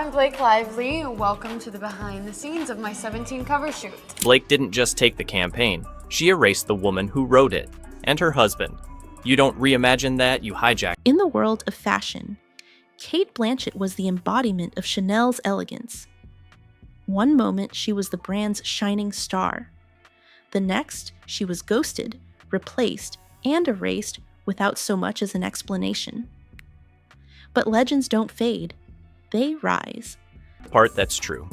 I'm Blake Lively. Welcome to the behind the scenes of my 17 cover shoot. Blake didn't just take the campaign, she erased the woman who wrote it, and her husband. You don't reimagine that, you hijack. In the world of fashion, Cate Blanchett was the embodiment of Chanel's elegance. One moment, she was the brand's shining star. The next, she was ghosted, replaced, and erased without so much as an explanation. But legends don't fade. They rise. Part that's true.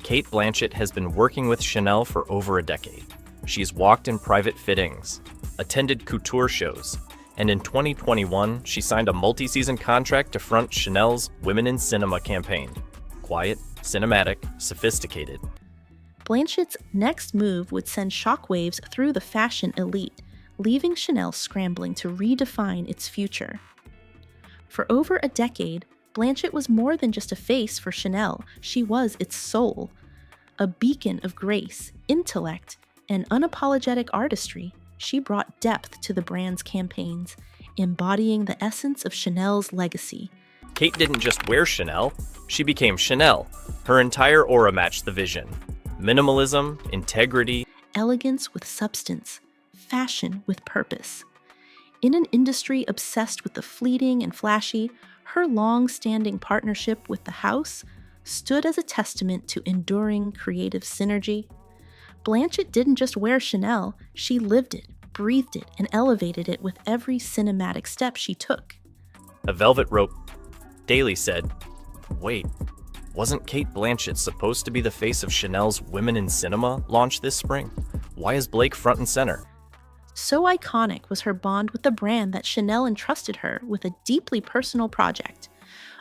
Cate Blanchett has been working with Chanel for over a decade. She's walked in private fittings, attended couture shows, and in 2021, she signed a multi-season contract to front Chanel's Women in Cinema campaign. Quiet, cinematic, sophisticated. Blanchett's next move would send shockwaves through the fashion elite, leaving Chanel scrambling to redefine its future. For over a decade, Blanchett was more than just a face for Chanel. She was its soul, a beacon of grace, intellect, and unapologetic artistry. She brought depth to the brand's campaigns, embodying the essence of Chanel's legacy. Cate didn't just wear Chanel, she became Chanel. Her entire aura matched the vision. Minimalism, integrity, elegance with substance, fashion with purpose. In an industry obsessed with the fleeting and flashy, her long-standing partnership with the house stood as a testament to enduring creative synergy. Blanchett didn't just wear Chanel, she lived it, breathed it, and elevated it with every cinematic step she took. a velvet rope. Daly said, "Wait, wasn't Cate Blanchett supposed to be the face of Chanel's Women in Cinema launch this spring? Why is Blake front and center?" So iconic was her bond with the brand that Chanel entrusted her with a deeply personal project,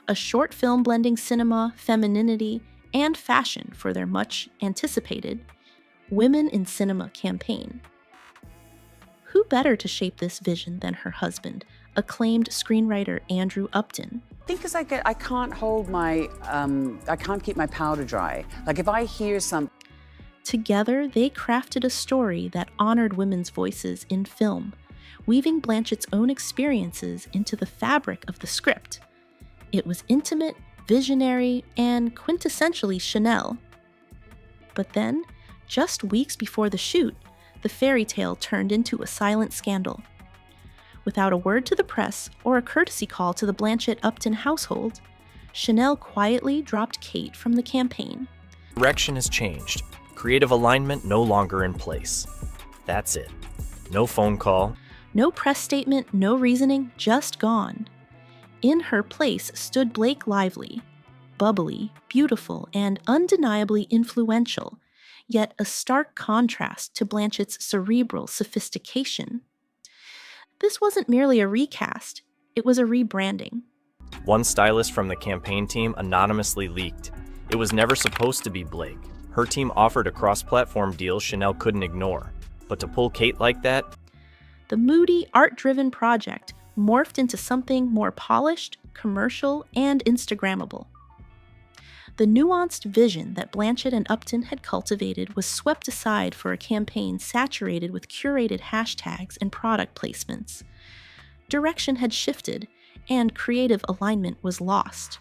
a short film blending cinema, femininity, and fashion for their much-anticipated Women in Cinema campaign. Who better to shape this vision than her husband, acclaimed screenwriter Andrew Upton? I think because I can't hold my, I can't keep my powder dry. Like if I hear something. Together, they crafted a story that honored women's voices in film, weaving Blanchett's own experiences into the fabric of the script. It was intimate, visionary, and quintessentially Chanel. But then, just weeks before the shoot, the fairy tale turned into a silent scandal. Without a word to the press or a courtesy call to the Blanchett-Upton household, Chanel quietly dropped Cate from the campaign. Direction has changed. Creative alignment no longer in place. That's it. No phone call. No press statement, no reasoning, just gone. In her place stood Blake Lively, bubbly, beautiful, and undeniably influential, yet a stark contrast to Blanchett's cerebral sophistication. This wasn't merely a recast, it was a rebranding. One stylist from the campaign team anonymously leaked. It was never supposed to be Blake. Her team offered a cross-platform deal Chanel couldn't ignore. But to pull Cate like that? The moody, art-driven project morphed into something more polished, commercial, and Instagrammable. The nuanced vision that Blanchett and Upton had cultivated was swept aside for a campaign saturated with curated hashtags and product placements. Direction had shifted, and creative alignment was lost.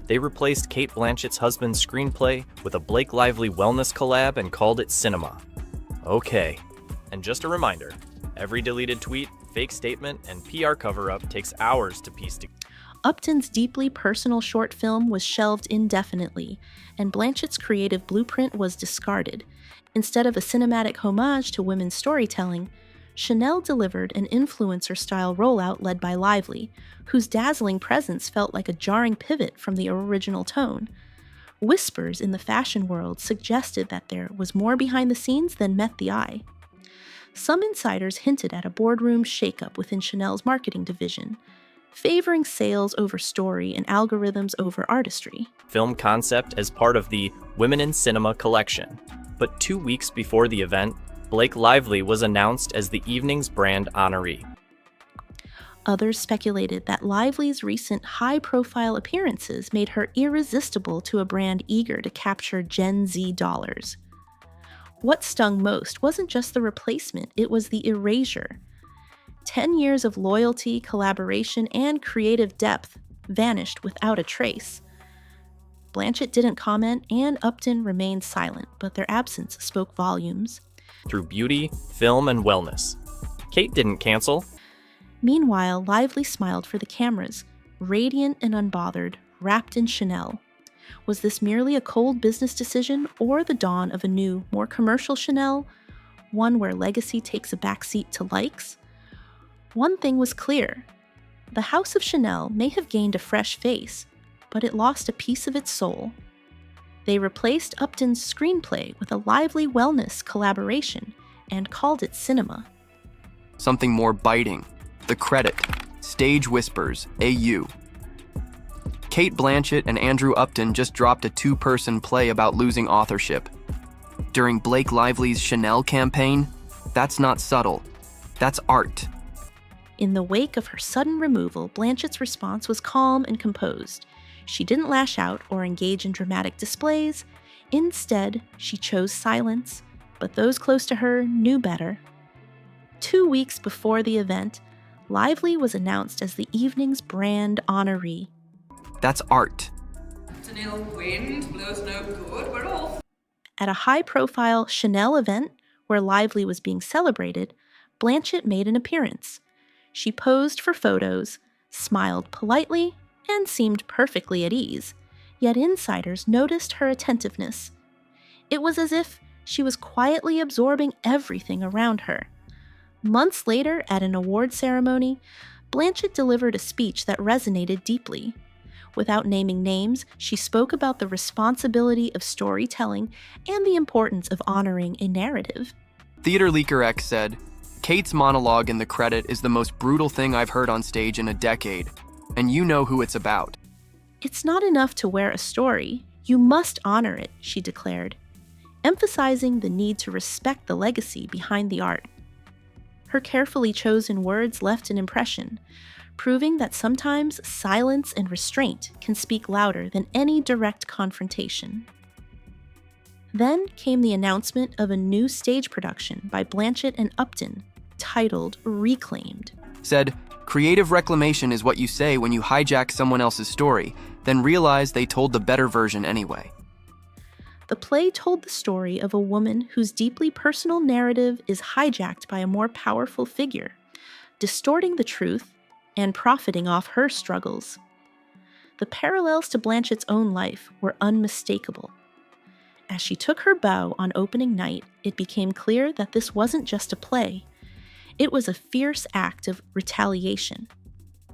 They replaced Cate Blanchett's husband's screenplay with a Blake Lively wellness collab and called it Cinema. Okay. And just a reminder, every deleted tweet, fake statement, and PR cover-up takes hours to piece together. Upton's deeply personal short film was shelved indefinitely, and Blanchett's creative blueprint was discarded. Instead of a cinematic homage to women's storytelling, Chanel delivered an influencer-style rollout led by Lively, whose dazzling presence felt like a jarring pivot from the original tone. Whispers in the fashion world suggested that there was more behind the scenes than met the eye. Some insiders hinted at a boardroom shakeup within Chanel's marketing division, favoring sales over story and algorithms over artistry. Film concept as part of the Women in Cinema collection. But 2 weeks before the event, Blake Lively was announced as the evening's brand honoree. Others speculated that Lively's recent high-profile appearances made her irresistible to a brand eager to capture Gen Z dollars. What stung most wasn't just the replacement, it was the erasure. 10 years of loyalty, collaboration, and creative depth vanished without a trace. Blanchett didn't comment and Upton remained silent, but their absence spoke volumes. Through beauty, film, and wellness. Cate didn't cancel. Meanwhile, Lively smiled for the cameras, radiant and unbothered, wrapped in Chanel. Was this merely a cold business decision or the dawn of a new, more commercial Chanel, one where legacy takes a backseat to likes? One thing was clear. The House of Chanel may have gained a fresh face, but it lost a piece of its soul. They replaced Upton's screenplay with a lively wellness collaboration and called it cinema. Something more biting. The credit. Stage Whispers, AU. Cate Blanchett and Andrew Upton just dropped a 2-person play about losing authorship. During Blake Lively's Chanel campaign, that's not subtle. That's art. In the wake of her sudden removal, Blanchett's response was calm and composed. She didn't lash out or engage in dramatic displays. Instead, she chose silence, but those close to her knew better. 2 weeks before the event, Lively was announced as the evening's brand honoree. That's art. It's an ill wind, blows no good, we're all... At a high-profile Chanel event where Lively was being celebrated, Blanchett made an appearance. She posed for photos, smiled politely, and seemed perfectly at ease, yet insiders noticed her attentiveness. It was as if she was quietly absorbing everything around her. Months later, at an award ceremony, Blanchett delivered a speech that resonated deeply. Without naming names, she spoke about the responsibility of storytelling and the importance of honoring a narrative. Theater Leaker X said, Cate's monologue in the credit is the most brutal thing I've heard on stage in a decade, and you know who it's about. It's not enough to wear a story. You must honor it, she declared, emphasizing the need to respect the legacy behind the art. Her carefully chosen words left an impression, proving that sometimes silence and restraint can speak louder than any direct confrontation. Then came the announcement of a new stage production by Blanchett and Upton, titled Reclaimed. Said, creative reclamation is what you say when you hijack someone else's story, then realize they told the better version anyway. The play told the story of a woman whose deeply personal narrative is hijacked by a more powerful figure, distorting the truth and profiting off her struggles. The parallels to Blanchett's own life were unmistakable. As she took her bow on opening night, it became clear that this wasn't just a play. It was a fierce act of retaliation,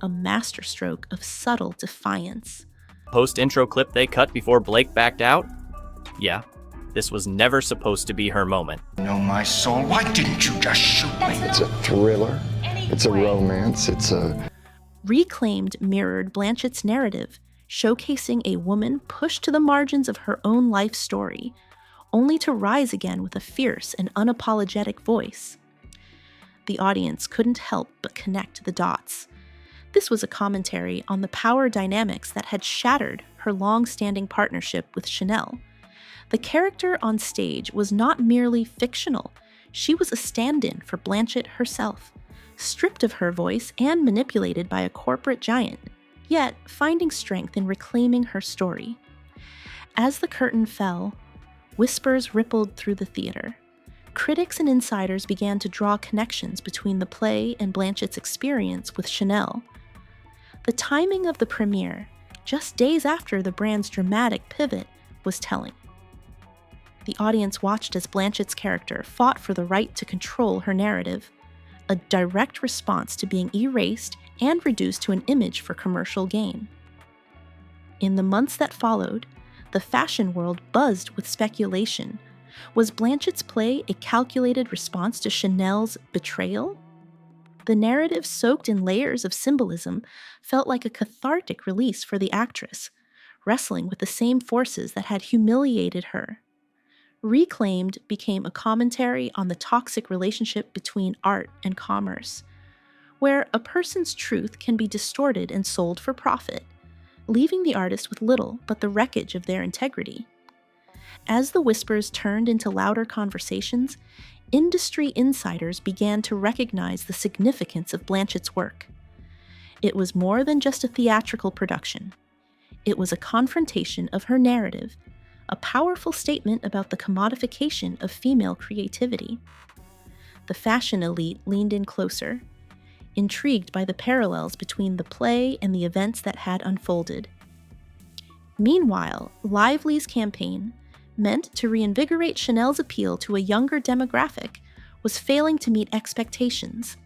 a masterstroke of subtle defiance. Post-intro clip they cut before Blake backed out? Yeah, this was never supposed to be her moment. Know my soul, why didn't you just shoot me? It's a thriller, it's a romance, it's a... Reclaimed mirrored Blanchett's narrative, showcasing a woman pushed to the margins of her own life story, only to rise again with a fierce and unapologetic voice. The audience couldn't help but connect the dots. This was a commentary on the power dynamics that had shattered her long-standing partnership with Chanel. The character on stage was not merely fictional. She was a stand-in for Blanchett herself, stripped of her voice and manipulated by a corporate giant, yet finding strength in reclaiming her story. As the curtain fell, whispers rippled through the theater. Critics and insiders began to draw connections between the play and Blanchett's experience with Chanel. The timing of the premiere, just days after the brand's dramatic pivot, was telling. The audience watched as Blanchett's character fought for the right to control her narrative, a direct response to being erased and reduced to an image for commercial gain. In the months that followed, the fashion world buzzed with speculation. Was Blanchett's play a calculated response to Chanel's betrayal? The narrative, soaked in layers of symbolism, felt like a cathartic release for the actress, wrestling with the same forces that had humiliated her. Reclaimed became a commentary on the toxic relationship between art and commerce, where a person's truth can be distorted and sold for profit, leaving the artist with little but the wreckage of their integrity. As the whispers turned into louder conversations, industry insiders began to recognize the significance of Blanchett's work. It was more than just a theatrical production. It was a confrontation of her narrative, a powerful statement about the commodification of female creativity. The fashion elite leaned in closer, intrigued by the parallels between the play and the events that had unfolded. Meanwhile, Lively's campaign, meant to reinvigorate Chanel's appeal to a younger demographic, was failing to meet expectations.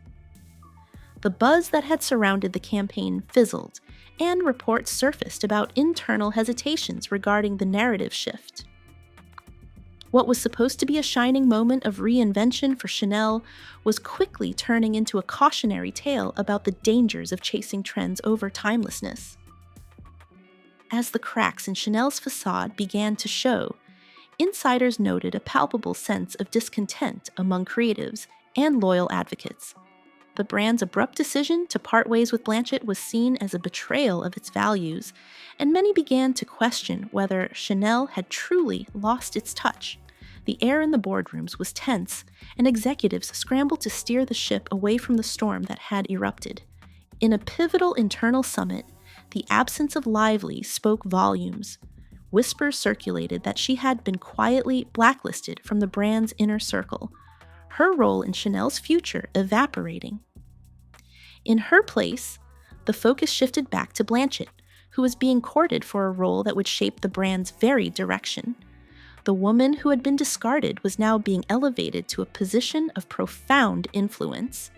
The buzz that had surrounded the campaign fizzled, and reports surfaced about internal hesitations regarding the narrative shift. What was supposed to be a shining moment of reinvention for Chanel was quickly turning into a cautionary tale about the dangers of chasing trends over timelessness. As the cracks in Chanel's facade began to show, insiders noted a palpable sense of discontent among creatives and loyal advocates. The brand's abrupt decision to part ways with Blanchett was seen as a betrayal of its values, and many began to question whether Chanel had truly lost its touch. The air in the boardrooms was tense, and executives scrambled to steer the ship away from the storm that had erupted. In a pivotal internal summit, the absence of Lively spoke volumes. Whispers circulated that she had been quietly blacklisted from the brand's inner circle, her role in Chanel's future evaporating. In her place, the focus shifted back to Blanchett, who was being courted for a role that would shape the brand's very direction. The woman who had been discarded was now being elevated to a position of profound influence.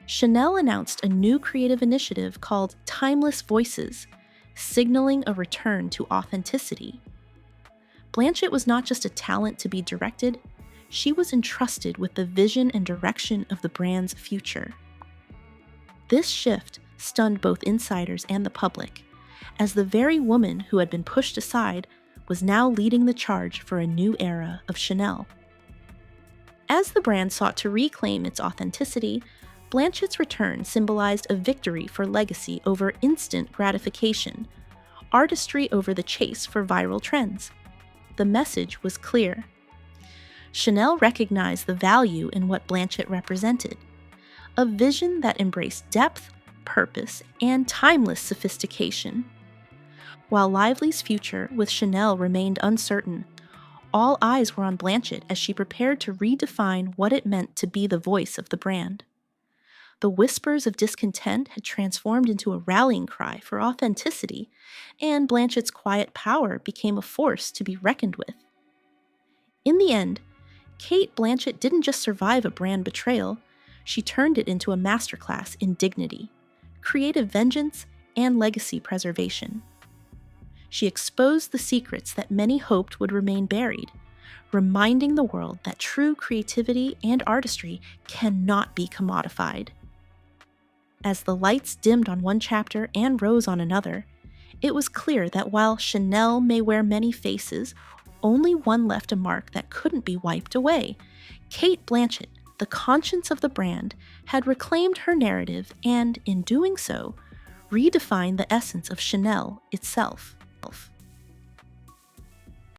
Chanel announced a new creative initiative called Timeless Voices, signaling a return to authenticity. Blanchett was not just a talent to be directed, she was entrusted with the vision and direction of the brand's future. This shift stunned both insiders and the public, as the very woman who had been pushed aside was now leading the charge for a new era of Chanel. As the brand sought to reclaim its authenticity, Blanchett's return symbolized a victory for legacy over instant gratification, artistry over the chase for viral trends. The message was clear. Chanel recognized the value in what Blanchett represented, a vision that embraced depth, purpose, and timeless sophistication. While Lively's future with Chanel remained uncertain, all eyes were on Blanchett as she prepared to redefine what it meant to be the voice of the brand. The whispers of discontent had transformed into a rallying cry for authenticity, and Blanchett's quiet power became a force to be reckoned with. In the end, Cate Blanchett didn't just survive a brand betrayal, she turned it into a masterclass in dignity, creative vengeance, and legacy preservation. She exposed the secrets that many hoped would remain buried, reminding the world that true creativity and artistry cannot be commodified. As the lights dimmed on one chapter and rose on another, it was clear that while Chanel may wear many faces, only one left a mark that couldn't be wiped away. Cate Blanchett, the conscience of the brand, had reclaimed her narrative and, in doing so, redefined the essence of Chanel itself.